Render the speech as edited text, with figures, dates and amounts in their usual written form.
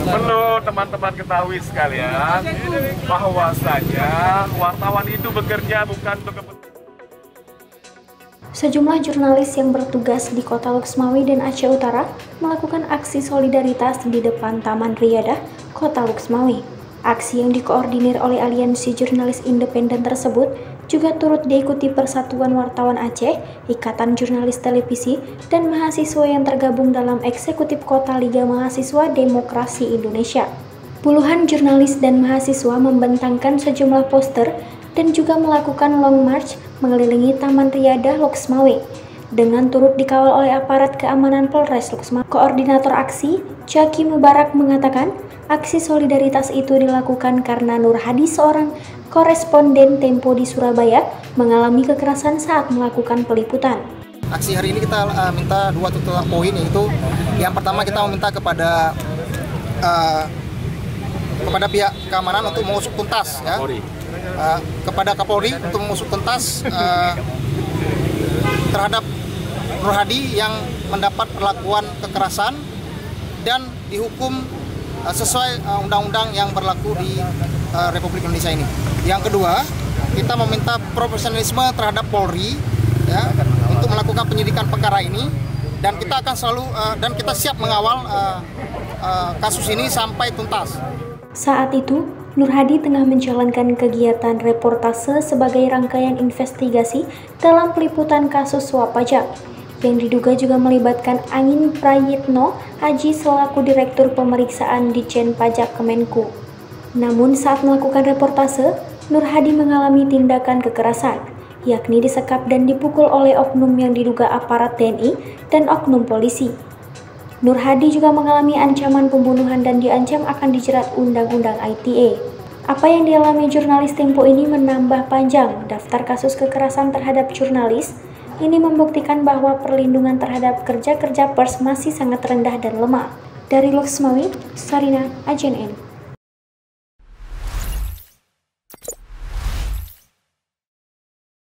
Perlu teman-teman ketahui sekalian bahwasanya wartawan itu bekerja bukan untuk kepentingan. Sejumlah jurnalis yang bertugas di Kota Luxmawi dan Aceh Utara melakukan aksi solidaritas di depan Taman Riyadah, Kota Luxmawi. Aksi yang dikoordinir oleh Aliansi Jurnalis Independen tersebut juga turut diikuti Persatuan Wartawan Aceh, Ikatan Jurnalis Televisi, dan mahasiswa yang tergabung dalam Eksekutif Kota Liga Mahasiswa Demokrasi Indonesia. Puluhan jurnalis dan mahasiswa membentangkan sejumlah poster dan juga melakukan long march mengelilingi Taman Riyadah Luxmawi dengan turut dikawal oleh aparat keamanan Polres Luxmawi. Koordinator aksi, Jaki Mubarak, mengatakan aksi solidaritas itu dilakukan karena Nur Hadi, seorang koresponden Tempo di Surabaya, mengalami kekerasan saat melakukan peliputan. Aksi hari ini kita minta dua tuntutan poin, yaitu yang pertama kita meminta kepada pihak keamanan untuk mengusut tuntas, ya, kepada Kapolri untuk mengusut tuntas terhadap Nur Hadi yang mendapat perlakuan kekerasan dan dihukum sesuai undang-undang yang berlaku di Republik Indonesia ini. Yang kedua, kita meminta profesionalisme terhadap Polri, ya, untuk melakukan penyidikan perkara ini, dan kita akan selalu dan kita siap mengawal kasus ini sampai tuntas. Saat itu, Nur Hadi tengah menjalankan kegiatan reportase sebagai rangkaian investigasi dalam peliputan kasus suap pajak yang diduga juga melibatkan Angin Prayitno Aji selaku Direktur Pemeriksaan Ditjen Pajak Kemenku. Namun saat melakukan reportase, Nur Hadi mengalami tindakan kekerasan, yakni disekap dan dipukul oleh oknum yang diduga aparat TNI dan oknum polisi. Nur Hadi juga mengalami ancaman pembunuhan dan diancam akan dijerat Undang-Undang ITE. Apa yang dialami jurnalis Tempo ini menambah panjang daftar kasus kekerasan terhadap jurnalis. Ini membuktikan bahwa perlindungan terhadap kerja-kerja pers masih sangat rendah dan lemah. Dari Luxmawi, Sarina, AJNN.